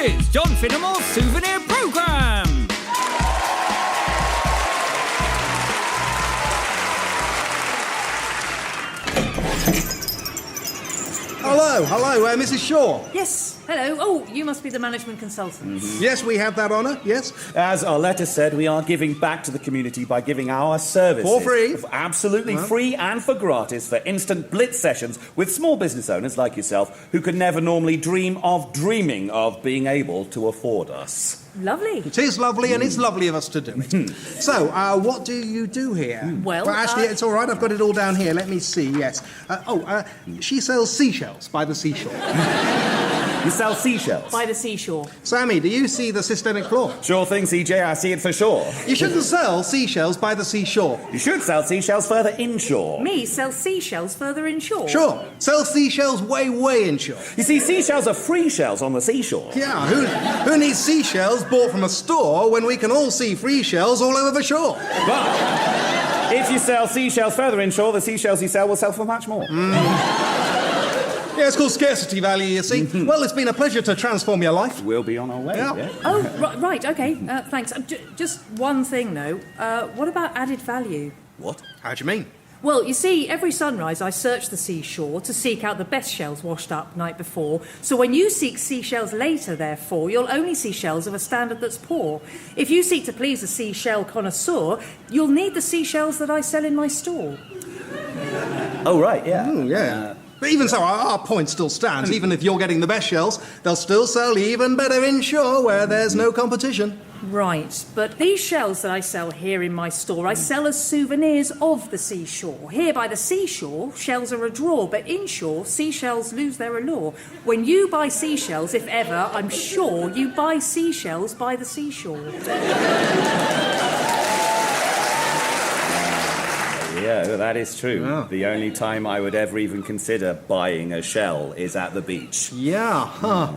Here's John Finnemore's Souvenir programme. Hello, Mrs. Shaw. Yes, hello. Oh, you must be the management consultant. Yes, we have that honour, yes. As our letter said, we are giving back to the community by giving our services. For free? Absolutely free and for gratis for instant blitz sessions with small business owners like yourself who could never normally dreaming of being able to afford us. Lovely. It is lovely, and it's lovely of us to do it. So, what do you do here? Well, actually, it's all right. I've got it all down here. Let me see, yes. She sells seashells by the seashore. You sell seashells? By the seashore. Sammy, do you see the systemic flaw? Sure thing, CJ, I see it for sure. You shouldn't sell seashells by the seashore. You should sell seashells further inshore. Me sell seashells further inshore. Sure. Sell seashells way inshore. You see, seashells are free shells on the seashore. Yeah, who needs seashells bought from a store when we can all see free shells all over the shore? But if you sell seashells further inshore, the seashells you sell will sell for much more. Yeah, it's called scarcity value, you see. Well, it's been a pleasure to transform your life. We'll be on our way. Yeah. Oh, right, okay. Thanks. Just one thing, though. What about added value? What? How do you mean? Well, you see, every sunrise I search the seashore to seek out the best shells washed up night before. So when you seek seashells later, therefore, you'll only see shells of a standard that's poor. If you seek to please a seashell connoisseur, you'll need the seashells that I sell in my store. Oh, right, yeah. Yeah. But even so, our point still stands. Even if you're getting the best shells, they'll still sell even better inshore where there's no competition. Right, but these shells that I sell here in my store, I sell as souvenirs of the seashore. Here by the seashore, shells are a draw, but inshore, seashells lose their allure. When you buy seashells, if ever, I'm sure you buy seashells by the seashore. Yeah, that is true. Yeah. The only time I would ever even consider buying a shell is at the beach. Yeah, huh.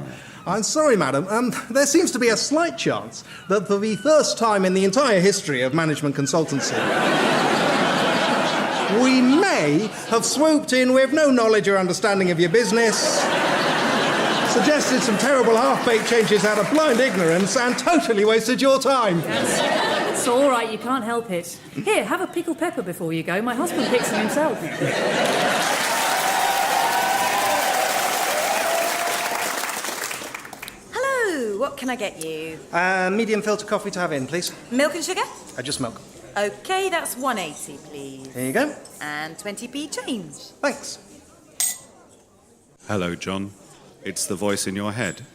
I'm sorry, madam. There seems to be a slight chance that for the first time in the entire history of management consultancy, we may have swooped in with no knowledge or understanding of your business, suggested some terrible half-baked changes out of blind ignorance, and totally wasted your time. It's all right, you can't help it. Here, have a pickled pepper before you go. My husband picks them himself. Hello, what can I get you? Medium filter coffee to have in, please. Milk and sugar? Just milk. OK, that's 180, please. Here you go. And 20p change. Thanks. Hello, John. It's the voice in your head.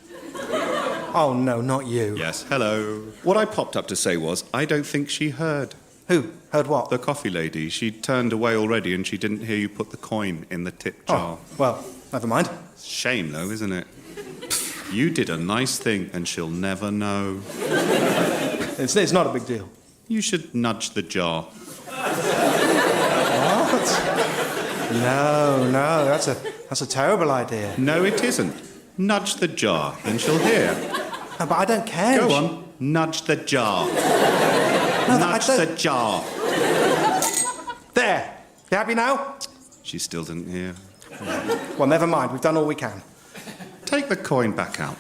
Oh, no, not you. Yes, hello. What I popped up to say was, I don't think she heard. Who? Heard what? The coffee lady. She turned away already and she didn't hear you put the coin in the tip jar. Oh, well, never mind. Shame, though, isn't it? You did a nice thing and she'll never know. It's not a big deal. You should nudge the jar. What? No, that's a terrible idea. No, it isn't. Nudge the jar and she'll hear. No, but I don't care. Go on, nudge the jar. No, Nudge the jar. There. You happy now? She still didn't hear. Well, never mind. We've done all we can. Take the coin back out.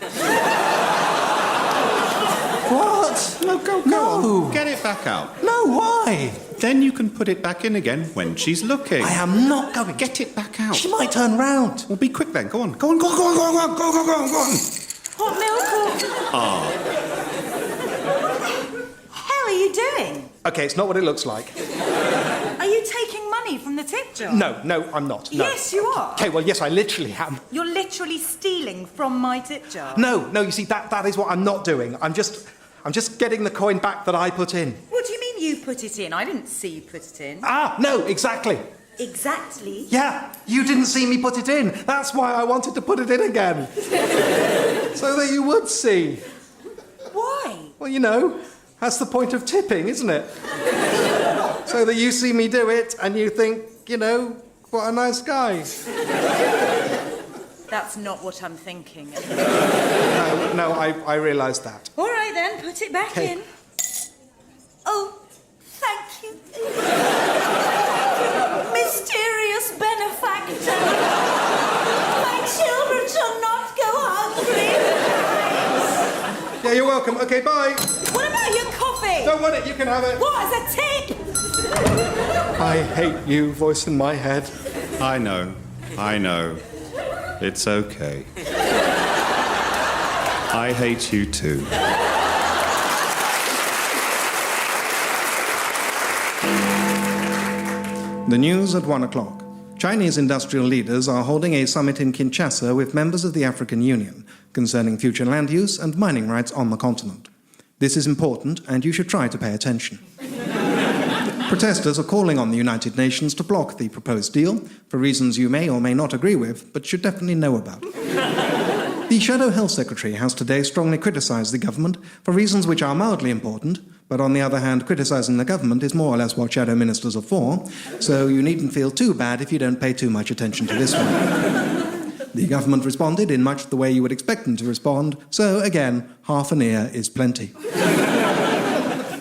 What? No, go on. Get it back out. No, why? Then you can put it back in again when she's looking. I am not going. Get it back out. She might turn round. Well, be quick then. Go on. Go on. Hot milk or... How are you doing? Okay, it's not what it looks like. Are you taking money from the tip jar? No, I'm not. No. Yes, you are. Okay, well, yes, I literally am. You're literally stealing from my tip jar. No, you see, that is what I'm not doing. I'm just getting the coin back that I put in. What do you mean you put it in? I didn't see you put it in. No, exactly. Exactly? Yeah, you didn't see me put it in. That's why I wanted to put it in again. So that you would see. Why? Well, you know, that's the point of tipping, isn't it? So that you see me do it and you think, you know, what a nice guy. That's not what I'm thinking. No, I realise that. All right, then, put it back in. Oh, thank you. Mysterious benefactor. My children shall not go hungry. Yeah, you're welcome. Okay, bye. What about your coffee? Don't want it. You can have it. What, as a tip? I hate you, voice in my head. I know. It's okay. I hate you too. The news at 1 o'clock. Chinese industrial leaders are holding a summit in Kinshasa with members of the African Union concerning future land use and mining rights on the continent. This is important, and you should try to pay attention. Protesters are calling on the United Nations to block the proposed deal for reasons you may or may not agree with, but should definitely know about. The Shadow Health Secretary has today strongly criticised the government for reasons which are mildly important, but on the other hand, criticising the government is more or less what shadow ministers are for, so you needn't feel too bad if you don't pay too much attention to this one. The government responded in much the way you would expect them to respond, so again, half an ear is plenty.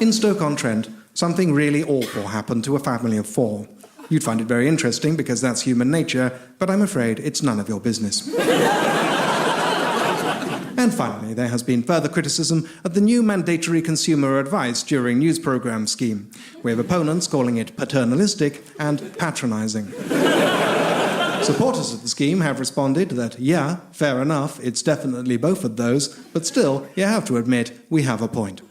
In Stoke-on-Trent, something really awful happened to a family of 4. You'd find it very interesting because that's human nature, but I'm afraid it's none of your business. And finally, there has been further criticism of the new mandatory consumer advice during news programme scheme, with opponents calling it paternalistic and patronising. Supporters of the scheme have responded that, yeah, fair enough, it's definitely both of those, but still, you have to admit, we have a point.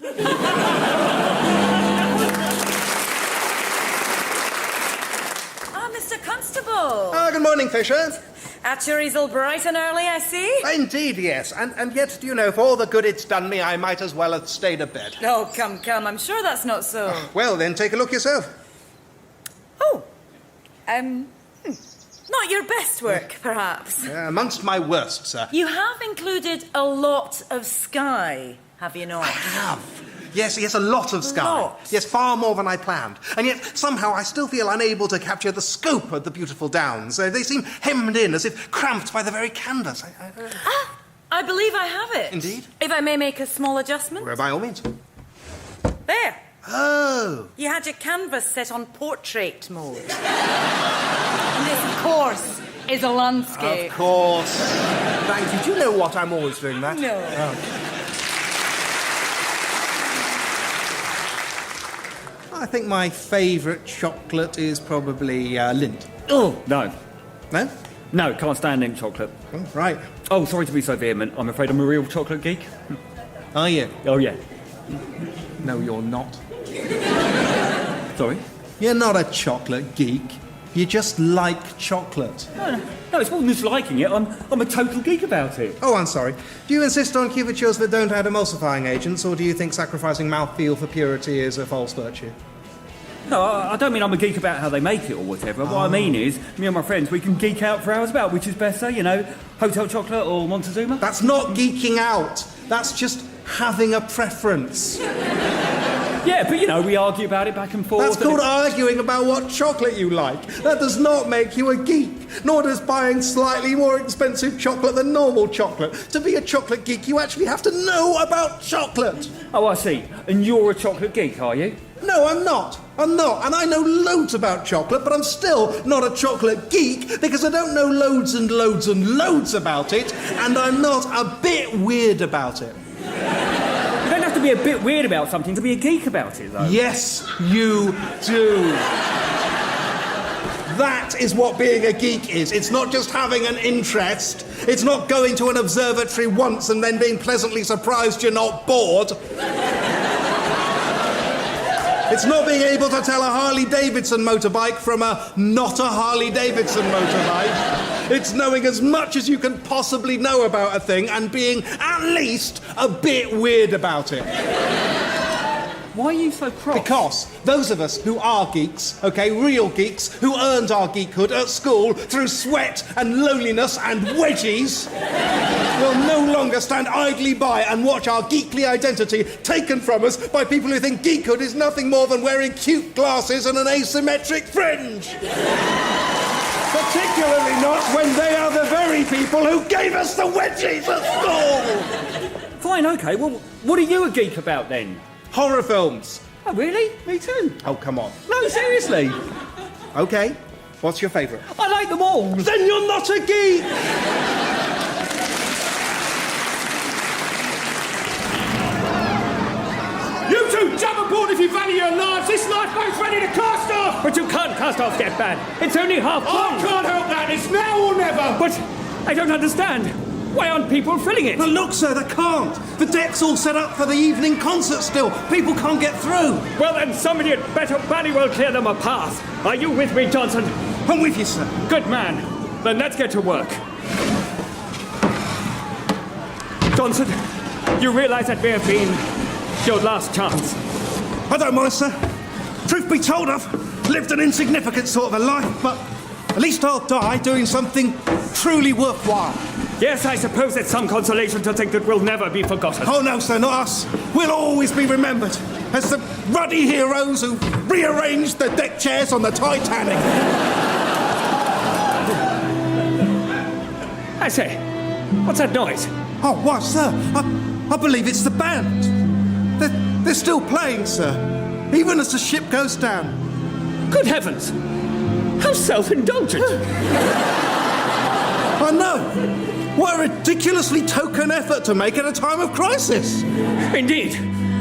Mr. Constable. Good morning, Fisher. At your easel bright and early, I see. Indeed, yes. And yet, do you know, for all the good it's done me, I might as well have stayed abed. Oh, come, I'm sure that's not so. Well, then, take a look yourself. Not your best work, perhaps. Amongst my worst, sir. You have included a lot of sky, have you not? I have. Yes, a lot of sky. Lot. Yes, far more than I planned. And yet, somehow, I still feel unable to capture the scope of the beautiful downs. They seem hemmed in, as if cramped by the very canvas. I believe I have it. Indeed? If I may make a small adjustment. By all means. There. Oh. You had your canvas set on portrait mode. And this, of course, is a landscape. Of course. Thank you. Do you know what? I'm always doing that. No. Oh. I think my favourite chocolate is probably Lindt. Oh, no. No? No, can't stand mint chocolate. Oh, right. Oh, sorry to be so vehement. I'm afraid I'm a real chocolate geek. Are you? Oh, yeah. No, you're not. Sorry? You're not a chocolate geek. You just like chocolate. No, it's more than just liking it. I'm a total geek about it. Oh, I'm sorry. Do you insist on cuvertures that don't add emulsifying agents, or do you think sacrificing mouthfeel for purity is a false virtue? No, I don't mean I'm a geek about how they make it or whatever. What I mean is, me and my friends, we can geek out for hours about which is better, Hotel Chocolate or Montezuma. That's not geeking out. That's just having a preference. Yeah, but, we argue about it back and forth. That's called arguing about what chocolate you like. That does not make you a geek, nor does buying slightly more expensive chocolate than normal chocolate. To be a chocolate geek, you actually have to know about chocolate. Oh, I see. And you're a chocolate geek, are you? No, I'm not. And I know loads about chocolate, but I'm still not a chocolate geek because I don't know loads and loads and loads about it, and I'm not a bit weird about it. You don't have to be a bit weird about something to be a geek about it, though. Yes, you do. That is what being a geek is. It's not just having an interest. It's not going to an observatory once and then being pleasantly surprised you're not bored. It's not being able to tell a Harley-Davidson motorbike from a not a Harley-Davidson motorbike. It's knowing as much as you can possibly know about a thing and being at least a bit weird about it. Why are you so cross? Because those of us who are geeks, real geeks, who earned our geekhood at school through sweat and loneliness and wedgies, will no longer stand idly by and watch our geekly identity taken from us by people who think geekhood is nothing more than wearing cute glasses and an asymmetric fringe. Particularly not when they are the very people who gave us the wedgies at school. Fine, OK. Well, what are you a geek about, then? Horror films. Oh, really? Me too. Oh, come on. No, seriously. OK. What's your favourite? I like them all. Then you're not a geek! the knives! This lifeboat's ready to cast off! But you can't cast off yet, man. It's only half full. I can't help that! It's now or never! But I don't understand. Why aren't people filling it? But look, sir, they can't. The deck's all set up for the evening concert still. People can't get through. Well, then somebody had better bloody well clear them a path. Are you with me, Johnson? I'm with you, sir. Good man. Then let's get to work. Johnson, you realise that may have been your last chance. I don't mind, sir. Truth be told, I've lived an insignificant sort of a life, but at least I'll die doing something truly worthwhile. Yes, I suppose it's some consolation to think that we'll never be forgotten. Oh, no, sir, not us. We'll always be remembered as the ruddy heroes who rearranged the deck chairs on the Titanic. I say, what's that noise? Oh, what, sir? I believe it's the band. They're still playing, sir, even as the ship goes down. Good heavens! How self-indulgent! I know. What a ridiculously token effort to make at a time of crisis. Indeed.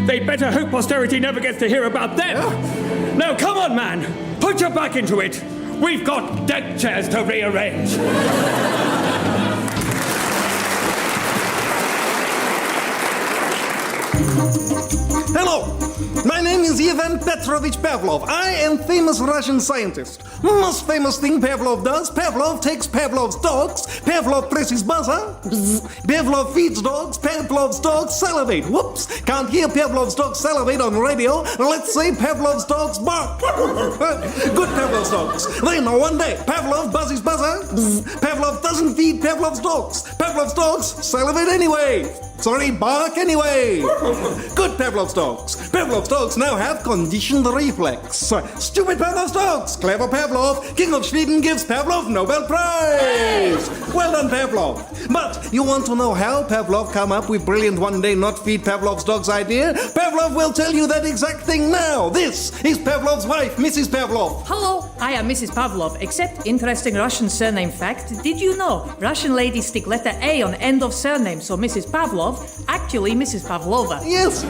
They'd better hope posterity never gets to hear about them. Yeah. Now, come on, man. Put your back into it. We've got deck chairs to rearrange. Hello, my name is Ivan Petrovich Pavlov. I am famous Russian scientist. Most famous thing Pavlov does, Pavlov takes Pavlov's dogs, Pavlov presses buzzer, bzz. Pavlov feeds dogs, Pavlov's dogs salivate. Whoops, can't hear Pavlov's dogs salivate on radio. Let's say Pavlov's dogs bark. Good Pavlov's dogs. Then one day, Pavlov buzzes buzzer, bzz. Pavlov doesn't feed Pavlov's dogs. Pavlov's dogs salivate anyway. Sorry, bark anyway. Good Pavlov's dogs. Pavlov's dogs now have conditioned reflex. Stupid Pavlov's dogs. Clever Pavlov. King of Sweden gives Pavlov Nobel Prize. Well done, Pavlov. But you want to know how Pavlov come up with brilliant one day not feed Pavlov's dogs idea? Pavlov will tell you that exact thing now. This is Pavlov's wife, Mrs. Pavlov. Hello, I am Mrs. Pavlov. Except interesting Russian surname fact. Did you know Russian ladies stick letter A on end of surname, so Mrs. Pavlov, actually Mrs. Pavlova. Yes.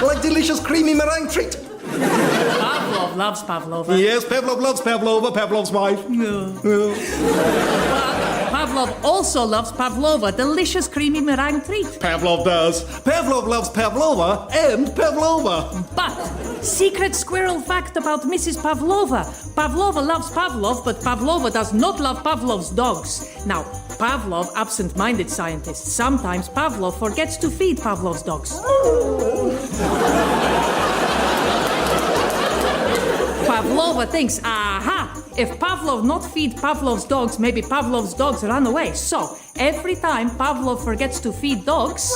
Like delicious creamy meringue treat. Pavlov loves Pavlova. Yes, Pavlov loves Pavlova, Pavlov's wife. No. Pavlov also loves Pavlova, delicious creamy meringue treat. Pavlov does. Pavlov loves Pavlova and Pavlova. But, secret squirrel fact about Mrs. Pavlova. Pavlova loves Pavlov, but Pavlova does not love Pavlov's dogs. Now, Pavlov, absent-minded scientist, sometimes Pavlov forgets to feed Pavlov's dogs. Pavlova thinks, aha, if Pavlov not feed Pavlov's dogs, maybe Pavlov's dogs run away. So, every time Pavlov forgets to feed dogs,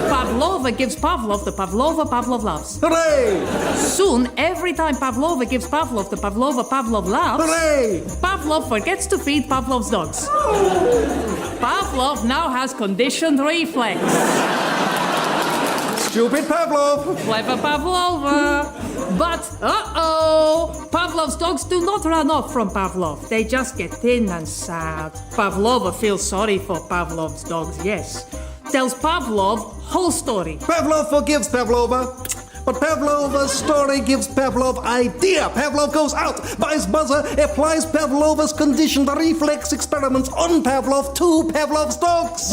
Pavlova gives Pavlov the Pavlova Pavlov loves. Hooray! Soon, every time Pavlova gives Pavlov the Pavlova Pavlov loves, Hooray! Pavlov forgets to feed Pavlov's dogs. Pavlov now has conditioned reflex. Stupid Pavlov. Clever Pavlova. But, Pavlov's dogs do not run off from Pavlov. They just get thin and sad. Pavlova feels sorry for Pavlov's dogs, yes. Tells Pavlov whole story. Pavlov forgives Pavlova. But Pavlova's story gives Pavlov idea. Pavlov goes out, buys buzzer, applies Pavlova's conditioned reflex experiments on Pavlov to Pavlov's dogs.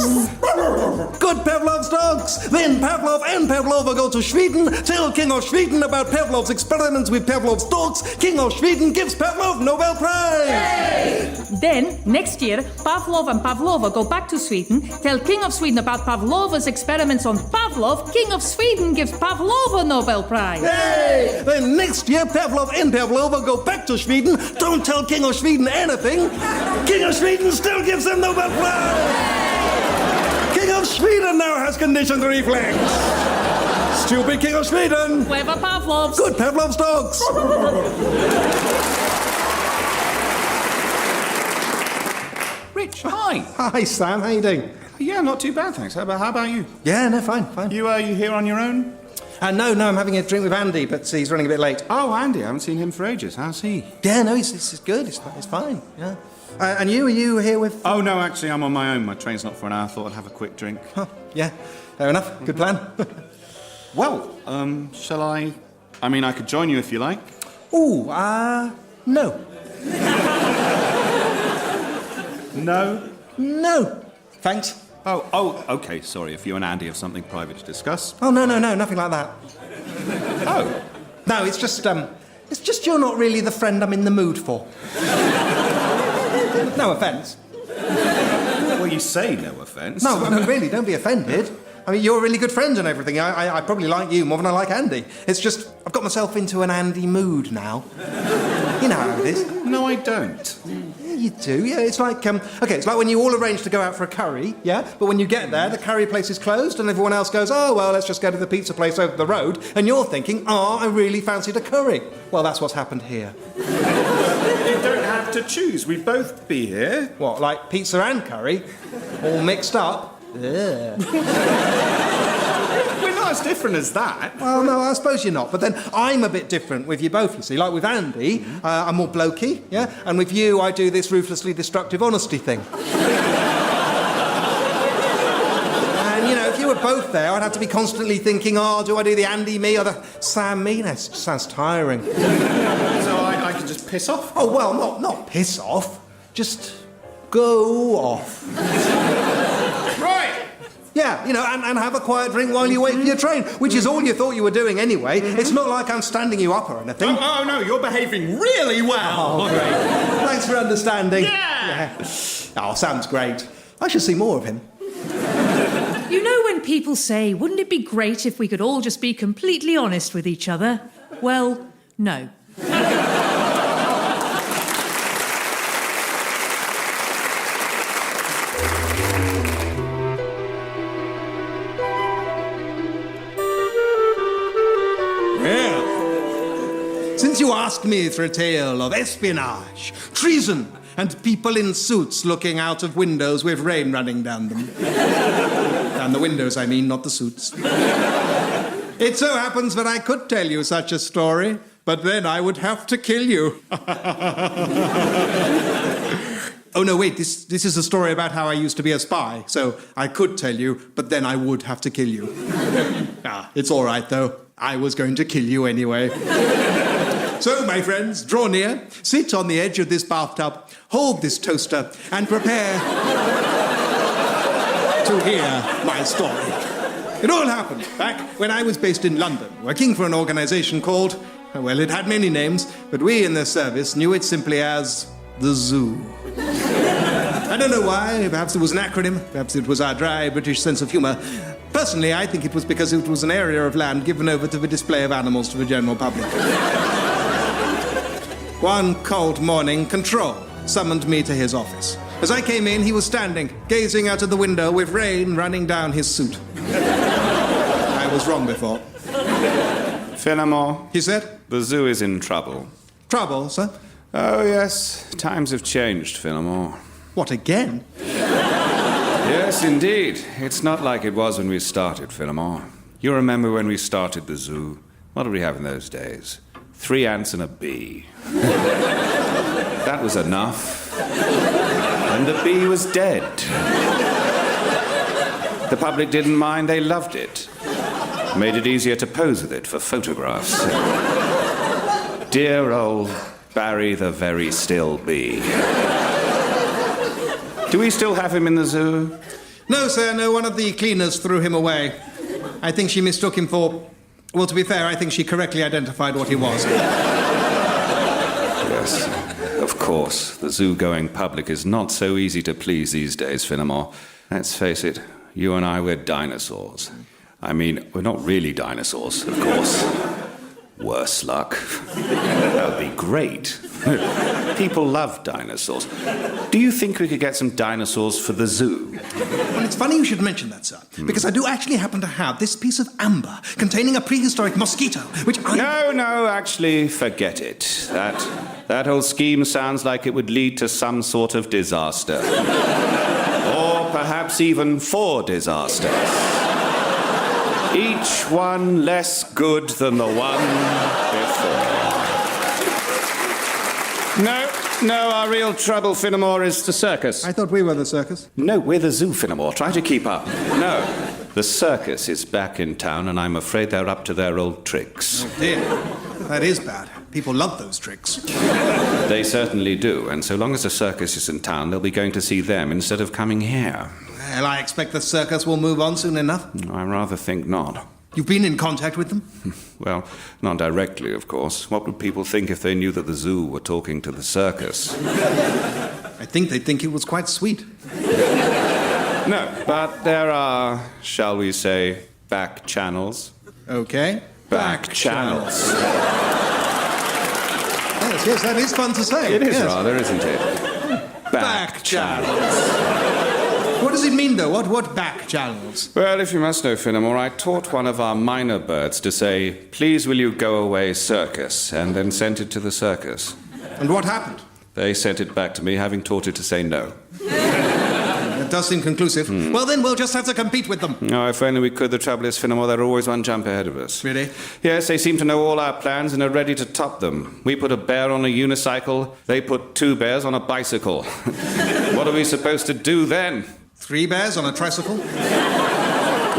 Good Pavlov's dogs. Then Pavlov and Pavlova go to Sweden, tell King of Sweden about Pavlov's experiments with Pavlov's dogs. King of Sweden gives Pavlov Nobel Prize. Yay! Then, next year, Pavlov and Pavlova go back to Sweden, tell King of Sweden about Pavlova's experiments on Pavlov. King of Sweden gives Pavlova Nobel Prize. Yay! Then next year, Pavlov and Pavlova go back to Sweden. Don't tell King of Sweden anything. King of Sweden still gives them Nobel Prize. King of Sweden now has conditioned reflex. Stupid King of Sweden. Clever Pavlovs. Good Pavlov's dogs. Rich, hi. Hi, Sam. How you doing? Yeah, not too bad, thanks. How about you? Yeah, no, fine. You here on your own? No, I'm having a drink with Andy, but he's running a bit late. Oh, Andy, I haven't seen him for ages. How's he? Yeah, no, he's good. It's fine. Yeah. And you? Are you here with? Oh no, actually, I'm on my own. My train's not for an hour. I thought I'd have a quick drink. Huh, yeah, fair enough. Good plan. Well, shall I I mean, I could join you if you like. Ooh, no. No? No. Thanks. Oh, OK, sorry, if you and Andy have something private to discuss. Oh, no, nothing like that. Oh. No, it's just you're not really the friend I'm in the mood for. No offence. Well, you say no offence. No, I mean, really, don't be offended. I mean, you're a really good friend and everything. I probably like you more than I like Andy. It's just, I've got myself into an Andy mood now. You know how it is. No, I don't. Yeah, you do. Yeah, it's like, it's like when you all arrange to go out for a curry, yeah? But when you get there, the curry place is closed and everyone else goes, oh, well, let's just go to the pizza place over the road. And you're thinking, oh, I really fancied a curry. Well, that's what's happened here. You don't have to choose. We'd both be here. What, like pizza and curry? All mixed up? Ugh. We're not as different as that. Well, no, I suppose you're not. But then I'm a bit different with you both, you see. Like with Andy, I'm more blokey, yeah? And with you, I do this ruthlessly destructive honesty thing. And, you know, if you were both there, I'd have to be constantly thinking, oh, do I do the Andy me or the Sam me? That sounds tiring. So I can just piss off? Oh, well, not piss off. Just go off. Right. Yeah, you know, and have a quiet drink while you wait for your train, which is all you thought you were doing anyway. It's not like I'm standing you up or anything. Oh, no, you're behaving really well. Oh, great. Thanks for understanding. Yeah. Oh, Sam's great. I should see more of him. You know when people say, wouldn't it be great if we could all just be completely honest with each other? Well, no. Since you asked me for a tale of espionage, treason, and people in suits looking out of windows with rain running down them. Down the windows, I mean, not the suits. It so happens that I could tell you such a story, but then I would have to kill you. Oh, no, wait, this is a story about how I used to be a spy, so I could tell you, but then I would have to kill you. It's all right, though. I was going to kill you anyway. So, my friends, draw near, sit on the edge of this bathtub, hold this toaster, and prepare to hear my story. It all happened back when I was based in London, working for an organisation called, well, it had many names, but we in the service knew it simply as the Zoo. I don't know why, perhaps it was an acronym, perhaps it was our dry British sense of humour. Personally, I think it was because it was an area of land given over to the display of animals to the general public. One cold morning, Control summoned me to his office. As I came in, he was standing, gazing out of the window with rain running down his suit. I was wrong before. Finnemore, He said, the zoo is in trouble. trouble, sir? Oh, yes. Times have changed, Finnemore. What, again? Yes, indeed. It's not like it was when we started, Finnemore. You remember when we started the zoo? What did we have in those days? 3 ants and a bee. That was enough. And the bee was dead. The public didn't mind, they loved it. Made it easier to pose with it for photographs. Dear old Barry the very still bee. Do we still have him in the zoo? No, sir, no, one of the cleaners threw him away. I think she mistook him for... Well, to be fair, I think she correctly identified what he was. Yes, of course. The zoo-going public is not so easy to please these days, Finnemore. Let's face it, you and I, we're dinosaurs. I mean, we're not really dinosaurs, of course. Worse luck. That would be great. People love dinosaurs. Do you think we could get some dinosaurs for the zoo? Well, it's funny you should mention that, sir, because I do actually happen to have this piece of amber containing a prehistoric mosquito, which I... No, actually, forget it. That whole scheme sounds like it would lead to some sort of disaster. Or perhaps even 4 disasters. Each one less good than the one before. No, our real trouble, Finnemore, is the circus. I thought we were the circus. No, we're the zoo, Finnemore. Try to keep up. No. The circus is back in town, and I'm afraid they're up to their old tricks. Oh dear, that is bad. People love those tricks. They certainly do, and so long as the circus is in town, they'll be going to see them instead of coming here. Well, I expect the circus will move on soon enough. I rather think not. You've been in contact with them? Well, not directly, of course. What would people think if they knew that the zoo were talking to the circus? I think they'd think it was quite sweet. No, but there are, shall we say, back channels. Okay. Back channels. Yes, that is fun to say. It is yes. rather, isn't it? Back channels. What does it mean, though? What back channels? Well, if you must know, Finnemore, I taught one of our minor birds to say, "Please will you go away, circus," and then sent it to the circus. And what happened? They sent it back to me, having taught it to say no. It does seem conclusive. Well, then we'll just have to compete with them. Oh, if only we could. The trouble is, Finnemore, they're always one jump ahead of us. Really? Yes, they seem to know all our plans and are ready to top them. We put a bear on a unicycle, they put 2 bears on a bicycle. What are we supposed to do then? 3 bears on a tricycle?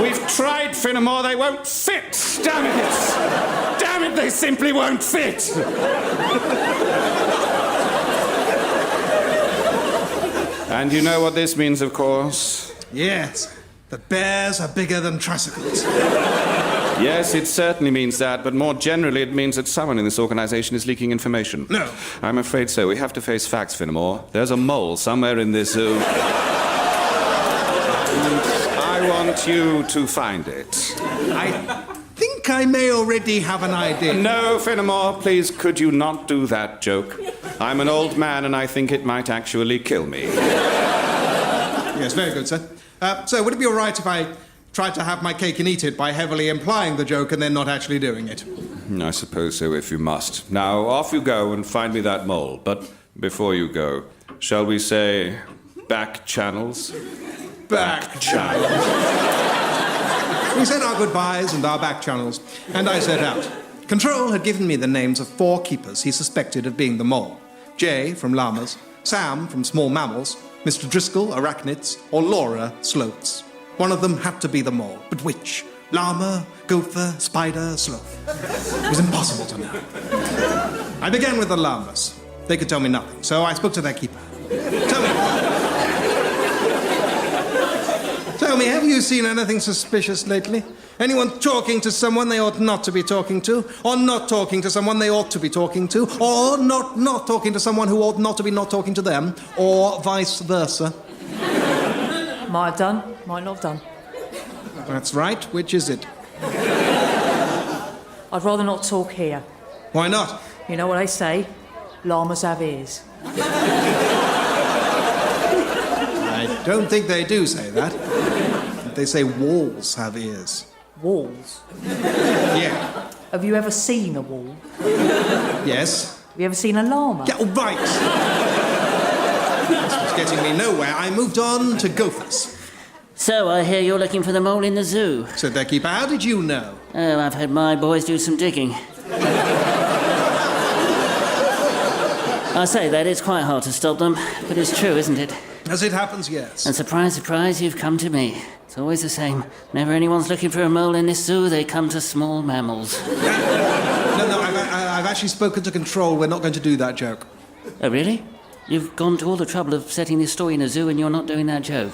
We've tried, Finnemore, they won't fit! Damn it! Damn it, they simply won't fit! And you know what this means, of course? Yes. The bears are bigger than tricycles. Yes, it certainly means that, but more generally it means that someone in this organisation is leaking information. No. I'm afraid so. We have to face facts, Finnemore. There's a mole somewhere in this zoo. I want you to find it. I think I may already have an idea. No, Finnemore, please, could you not do that joke? I'm an old man and I think it might actually kill me. Yes, very good, sir. So would it be all right if I tried to have my cake and eat it by heavily implying the joke and then not actually doing it? I suppose so, if you must. Now, off you go and find me that mole. But before you go, shall we say back channels? Back channels. We said our goodbyes and our back channels, and I set out. Control had given me the names of 4 keepers he suspected of being the mole. Jay from llamas, Sam from small mammals, Mr. Driscoll, arachnids, or Laura, sloths. One of them had to be the mole, but which? Llama, gopher, spider, sloth. It was impossible to know. I began with the llamas. They could tell me nothing, so I spoke to their keeper. Tell me, have you seen anything suspicious lately? Anyone talking to someone they ought not to be talking to? Or not talking to someone they ought to be talking to? Or not talking to someone who ought not to be not talking to them? Or vice versa? Might have done, might not have done. That's right. Which is it? I'd rather not talk here. Why not? You know what they say? Llamas have ears. I don't think they do say that. They say walls have ears. Walls? Yeah. Have you ever seen a wall? Yes. Have you ever seen a llama? Yeah, all right. This was getting me nowhere. I moved on to gophers. So, I hear you're looking for the mole in the zoo. Said their keeper. How did you know? Oh, I've had my boys do some digging. I say that, it's quite hard to stop them, but it's true, isn't it? As it happens, yes. And surprise, surprise, you've come to me. It's always the same. Whenever anyone's looking for a mole in this zoo, they come to small mammals. No, I've actually spoken to Control. We're not going to do that joke. Oh, really? You've gone to all the trouble of setting this story in a zoo and you're not doing that joke?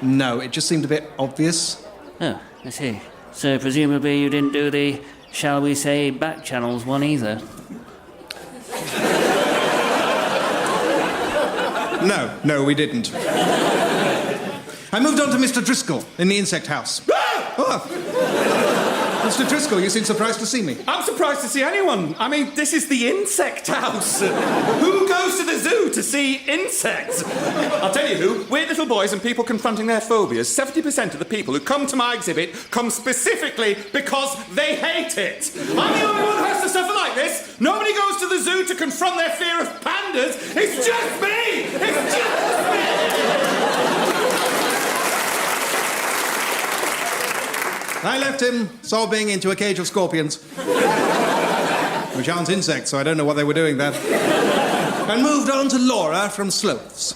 No, it just seemed a bit obvious. Oh, I see. So presumably you didn't do the, shall we say, back channels one either? No, we didn't. I moved on to Mr. Driscoll in the insect house. Oh. Mr. Driscoll, you seem surprised to see me. I'm surprised to see anyone. I mean, this is the insect house. Who goes to the zoo to see insects? I'll tell you who. Weird little boys and people confronting their phobias. 70% of the people who come to my exhibit come specifically because they hate it. I'm the only one who has to suffer like this. Nobody goes to the zoo to confront their fear of pandas. It's just me! It's just me! I left him sobbing into a cage of scorpions. Which aren't insects, so I don't know what they were doing there. And moved on to Laura from sloths.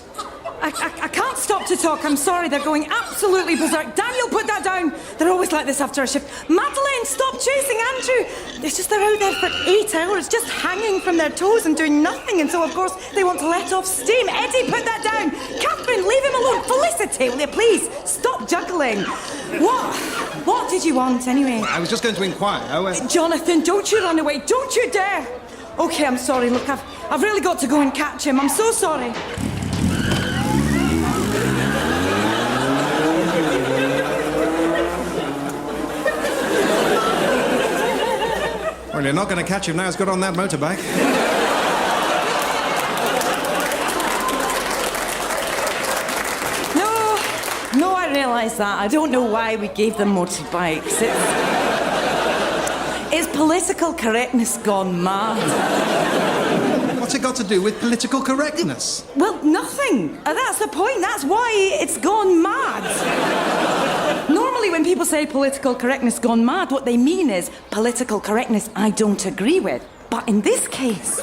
I can't stop to talk. I'm sorry, they're going absolutely berserk. Daniel, put that down. They're always like this after a shift. Madeleine, stop chasing Andrew. It's just they're out there for 8 hours, just hanging from their toes and doing nothing. And so, of course, they want to let off steam. Eddie, put that down. Catherine, leave him alone. Felicity, will you please stop juggling? What did you want, anyway? I was just going to inquire. Jonathan, don't you run away. Don't you dare. OK, I'm sorry. Look, I've really got to go and catch him. I'm so sorry. Well, you're not going to catch him now. He's got on that motorbike. No, I realise that. I don't know why we gave them motorbikes. It's political correctness gone mad. What's it got to do with political correctness? Well, nothing. That's the point. That's why it's gone mad. Normally, when people say political correctness gone mad, what they mean is political correctness I don't agree with. But in this case,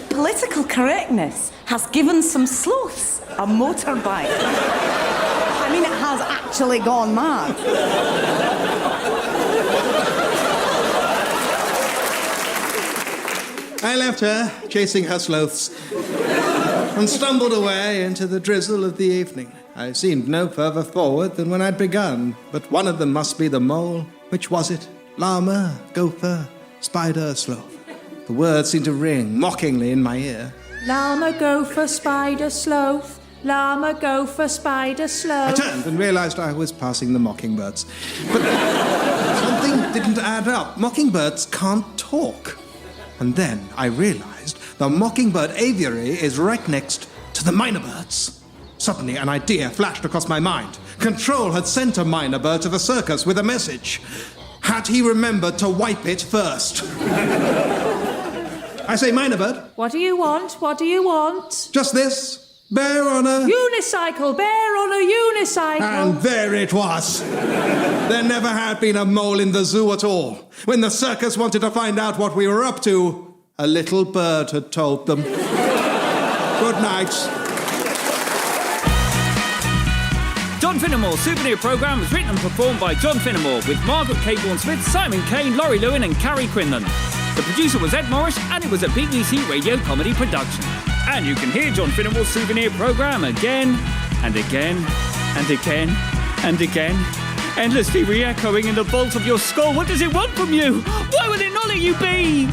political correctness has given some sloths a motorbike. I mean, it has actually gone mad. I left her, chasing her sloths, and stumbled away into the drizzle of the evening. I seemed no further forward than when I'd begun, but one of them must be the mole. Which was it? Llama, gopher, spider, sloth. The words seemed to ring mockingly in my ear. Llama, gopher, spider, sloth. Llama, gopher, spider, sloth. I turned and realised I was passing the mockingbirds. But something didn't add up. Mockingbirds can't talk. And then I realised the mockingbird aviary is right next to the mynah birds. Suddenly an idea flashed across my mind. Control had sent a mynah bird to the circus with a message. Had he remembered to wipe it first? I say, mynah bird. What do you want? What do you want? Just this. Bear on a... Unicycle. Bear on a unicycle. And there it was. There never had been a mole in the zoo at all. When the circus wanted to find out what we were up to, a little bird had told them. Good night. John Finnemore's Souvenir programme was written and performed by John Finnemore with Margaret Cabourn-Smith, Simon Kane, Lawry, Lewin and Carrie Quinlan. The producer was Ed Morris and it was a BBC radio comedy production. And you can hear John Finnemore's Souvenir programme again and again and again and again, endlessly re-echoing in the vault of your skull. What does it want from you? Why will it not let you be?